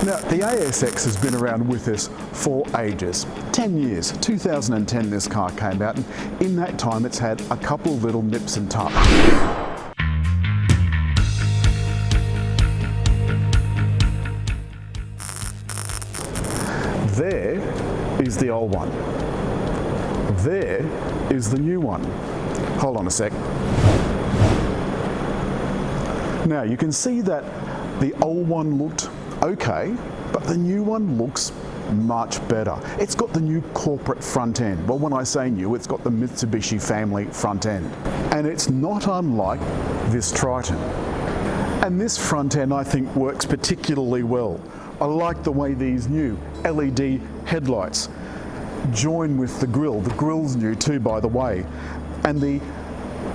Now, the ASX has been around with us for ages. 10 years. 2010 this car came out, and in that time it's had a couple of little nips and tucks. There is the old one. There is the new one. Hold on a sec. Now you can see that the old one looked okay, but the new one looks much better. It's got the new corporate front end. Well, when I say new, it's got the Mitsubishi family front end. And it's not unlike this Triton. And this front end, I think, works particularly well. I like the way these new LED headlights join with the grille. The grille's new too, by the way. And the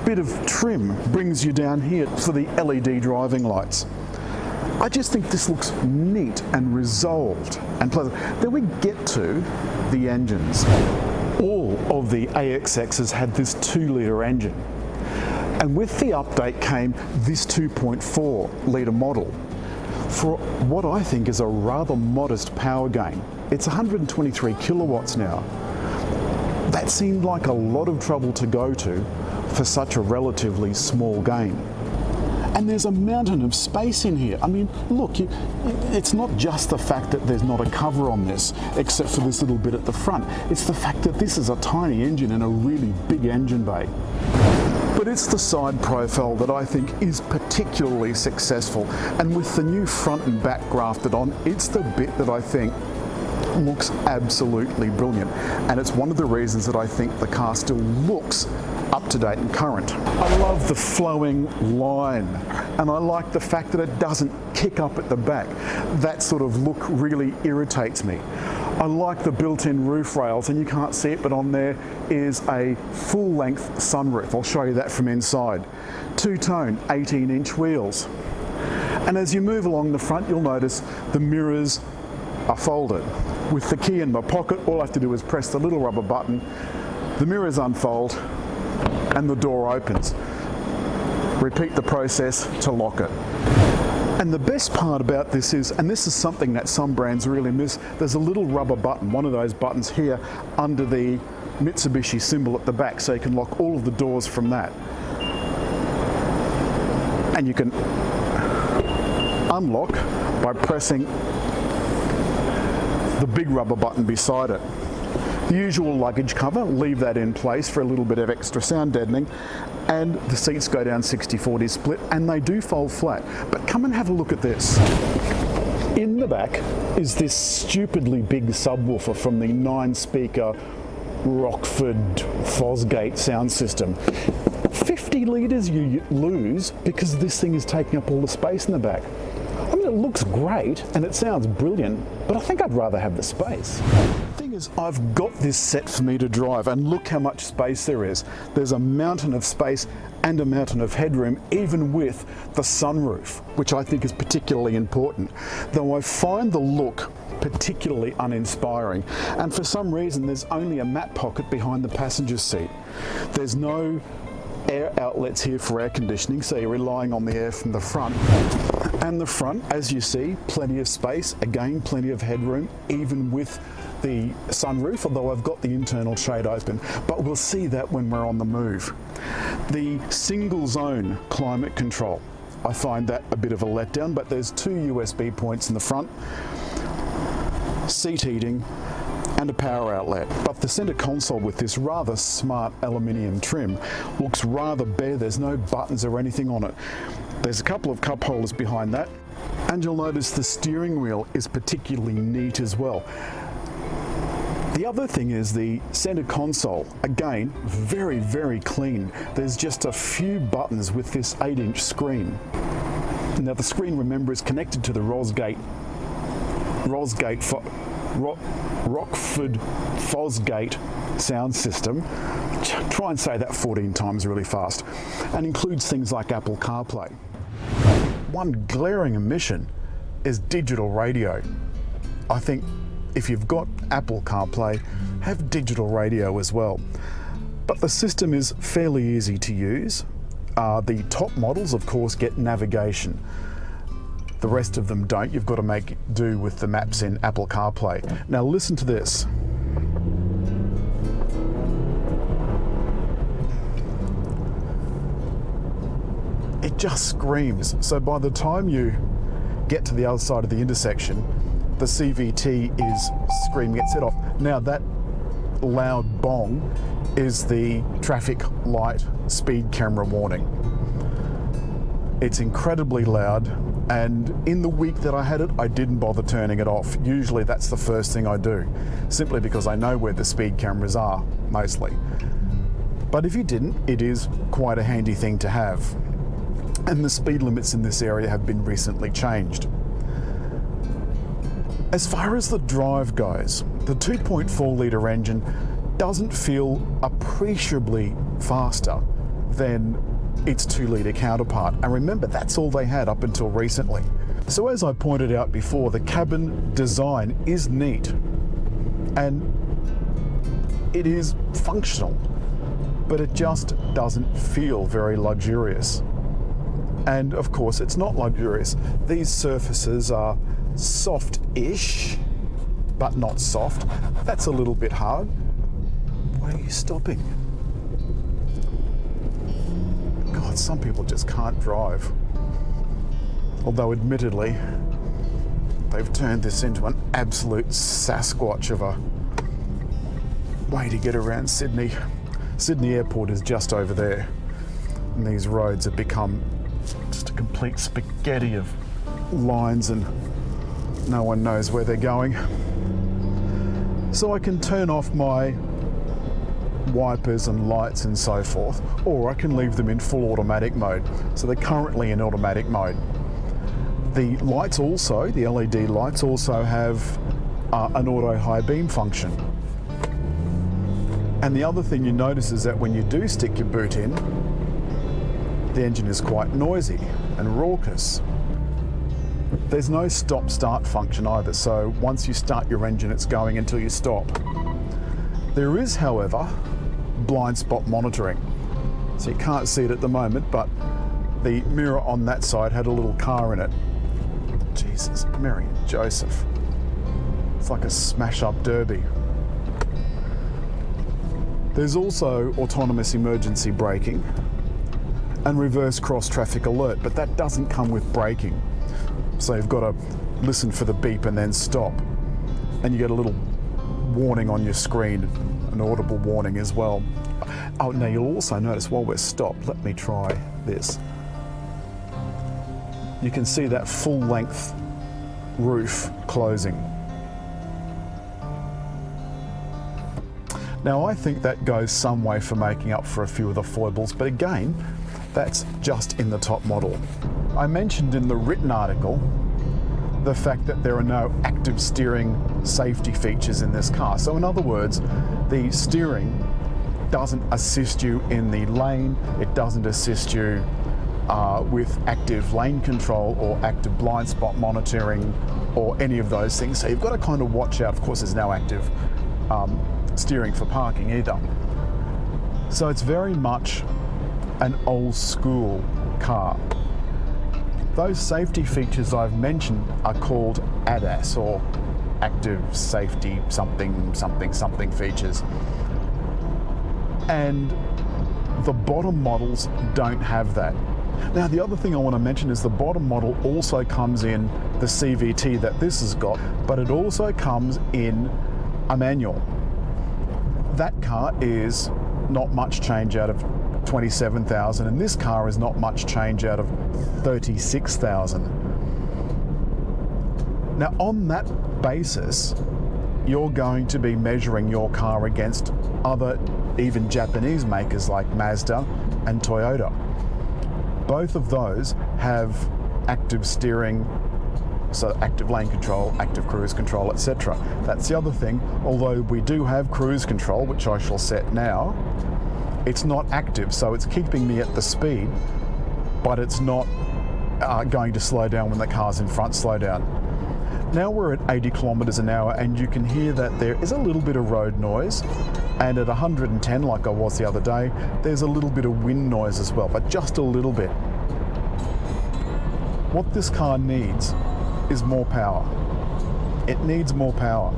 bit of trim brings you down here for the LED driving lights. I just think this looks neat and resolved and pleasant. Then we get to the engines. All of the ASXs had this 2-litre engine. And with the update came this 2.4 litre model for what I think is a rather modest power gain. It's 123 kilowatts now. That seemed like a lot of trouble to go to for such a relatively small gain. And there's a mountain of space in here. I mean, look, it's not just the fact that there's not a cover on this, except for this little bit at the front. It's the fact that this is a tiny engine in a really big engine bay. But it's the side profile that I think is particularly successful. And with the new front and back grafted on, it's the bit that I think looks absolutely brilliant. And it's one of the reasons that I think the car still looks up to date and current. I love the flowing line, and I like the fact that it doesn't kick up at the back. That sort of look really irritates me. I like the built-in roof rails, and you can't see it, but on there is a full-length sunroof. I'll show you that from inside. Two-tone, 18-inch wheels. And as you move along the front, you'll notice the mirrors are folded. With the key in my pocket, all I have to do is press the little rubber button, the mirrors unfold, and the door opens. Repeat the process to lock it. And the best part about this is, and this is something that some brands really miss, there's a little rubber button, one of those buttons here under the Mitsubishi symbol at the back, so you can lock all of the doors from that. And you can unlock by pressing the big rubber button beside it. The usual luggage cover, leave that in place for a little bit of extra sound deadening, and the seats go down 60-40 split, and they do fold flat. But come and have a look at this. In the back is this stupidly big subwoofer from the 9-speaker Rockford Fosgate sound system. 50 litres you lose because this thing is taking up all the space in the back. I mean, it looks great and it sounds brilliant, but I think I'd rather have the space. The thing is, I've got this set for me to drive, and look how much space there is. There's a mountain of space and a mountain of headroom, even with the sunroof, which I think is particularly important. Though I find the look particularly uninspiring, and for some reason there's only a mat pocket behind the passenger seat. There's no air outlets here for air conditioning, so you're relying on the air from the front. And the front, as you see, plenty of space, again plenty of headroom, even with the sunroof, although I've got the internal shade open, but we'll see that when we're on the move. The single zone climate control, I find that a bit of a letdown, but there's 2 USB points in the front, seat heating, and a power outlet. But the center console with this rather smart aluminium trim looks rather bare. There's no buttons or anything on it. There's a couple of cup holders behind that, and you'll notice the steering wheel is particularly neat as well. The other thing is the center console, again, very, very clean. There's just a few buttons with this 8-inch screen. Now the screen, remember, is connected to the Rockford Fosgate sound system. Try and say that 14 times really fast. And includes things like Apple CarPlay. One glaring omission is digital radio. I think if you've got Apple CarPlay, have digital radio as well. But the system is fairly easy to use. The top models, of course, get navigation. The rest of them don't. You've got to make do with the maps in Apple CarPlay. Now listen to this. It just screams. So by the time you get to the other side of the intersection, the CVT is screaming its head off. Now that loud bong is the traffic light speed camera warning. It's incredibly loud, and in the week that I had it, I didn't bother turning it off. Usually that's the first thing I do, simply because I know where the speed cameras are, mostly. But if you didn't, it is quite a handy thing to have. And the speed limits in this area have been recently changed. As far as the drive goes, the 2.4 litre engine doesn't feel appreciably faster than its 2 litre counterpart. And remember, that's all they had up until recently. So as I pointed out before, the cabin design is neat and it is functional, but it just doesn't feel very luxurious. And of course, it's not luxurious. These surfaces are soft-ish, but not soft. That's a little bit hard. Why are you stopping? God, some people just can't drive. Although admittedly, they've turned this into an absolute Sasquatch of a way to get around Sydney. Sydney Airport is just over there, and these roads have become just a complete spaghetti of lines and no one knows where they're going. So I can turn off my wipers and lights and so forth, or I can leave them in full automatic mode. So they're currently in automatic mode. The lights also, the LED lights also have an auto high beam function. And the other thing you notice is that when you do stick your boot in, the engine is quite noisy and raucous. There's no stop-start function either, so once you start your engine, it's going until you stop. There is, however, blind spot monitoring. So you can't see it at the moment, but the mirror on that side had a little car in it. Jesus, Mary and Joseph. It's like a smash-up derby. There's also autonomous emergency braking and reverse cross traffic alert, but that doesn't come with braking. So you've got to listen for the beep and then stop. And you get a little warning on your screen, an audible warning as well. Oh, now you'll also notice while we're stopped, let me try this. You can see that full length roof closing. Now I think that goes some way for making up for a few of the foibles, but again, that's just in the top model. I mentioned in the written article the fact that there are no active steering safety features in this car. So in other words, the steering doesn't assist you in the lane, it doesn't assist you with active lane control or active blind spot monitoring or any of those things. So you've got to kind of watch out. Of course, there's no active steering for parking either. So it's very much an old school car. Those safety features I've mentioned are called ADAS, or active safety something something something features. And the bottom models don't have that. Now the other thing I want to mention is the bottom model also comes in the CVT that this has got, but it also comes in a manual. That car is not much change out of 27,000, and this car is not much change out of 36,000. Now on that basis, you're going to be measuring your car against other, even Japanese makers like Mazda and Toyota. Both of those have active steering, so active lane control, active cruise control, etc. That's the other thing. Although we do have cruise control, which I shall set now, it's not active, so it's keeping me at the speed, but it's not going to slow down when the car's in front slow down. Now we're at 80 kilometers an hour, and you can hear that there is a little bit of road noise, and at 110, like I was the other day, there's a little bit of wind noise as well, but just a little bit. What this car needs is more power. It needs more power.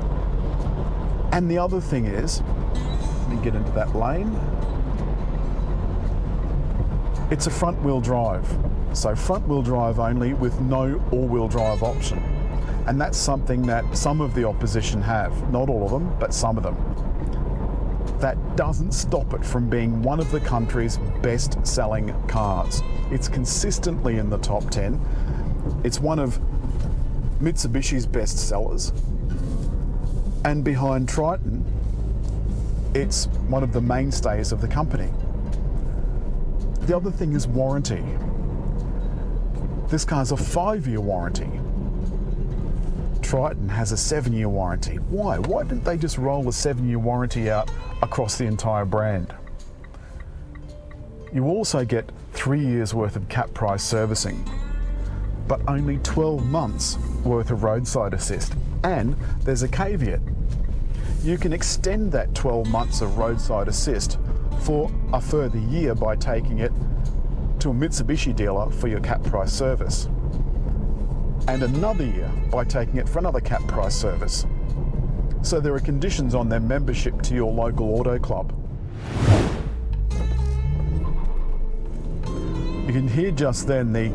And the other thing is, let me get into that lane. It's a front wheel drive. So front wheel drive only with no all-wheel drive option. And that's something that some of the opposition have. Not all of them, but some of them. That doesn't stop it from being one of the country's best-selling cars. It's consistently in the top 10. It's one of Mitsubishi's best sellers. And behind Triton, it's one of the mainstays of the company. The other thing is warranty. This car's a 5-year warranty. Triton has a 7-year warranty. Why? Why didn't they just roll a 7-year warranty out across the entire brand? You also get 3 years worth of cap price servicing, but only 12 months worth of roadside assist. And there's a caveat. You can extend that 12 months of roadside assist for a further year by taking it to a Mitsubishi dealer for your cap price service, and another year by taking it for another cap price service. So there are conditions on their membership to your local auto club. You can hear just then the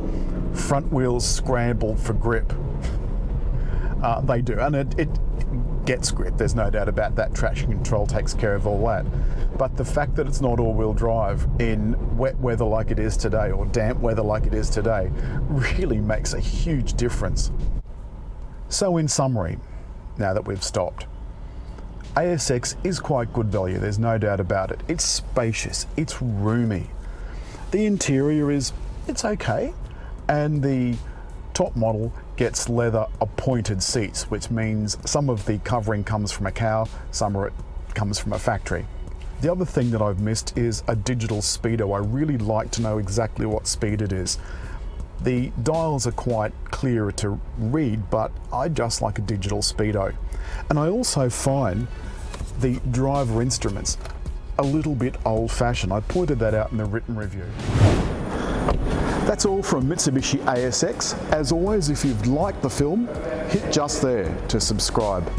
front wheels scramble for grip. They do, and it gets grip, there's no doubt about that. Traction control takes care of all that. But the fact that it's not all-wheel drive in wet weather like it is today, or damp weather like it is today, really makes a huge difference. So in summary, now that we've stopped, ASX is quite good value, there's no doubt about it. It's spacious, it's roomy. The interior it's okay, and the top model gets leather appointed seats, which means some of the covering comes from a cow, some of it comes from a factory. The other thing that I've missed is a digital speedo. I really like to know exactly what speed it is. The dials are quite clear to read, but I just like a digital speedo. And I also find the driver instruments a little bit old-fashioned. I pointed that out in the written review. That's all from Mitsubishi ASX. As always, if you've liked the film, hit just there to subscribe.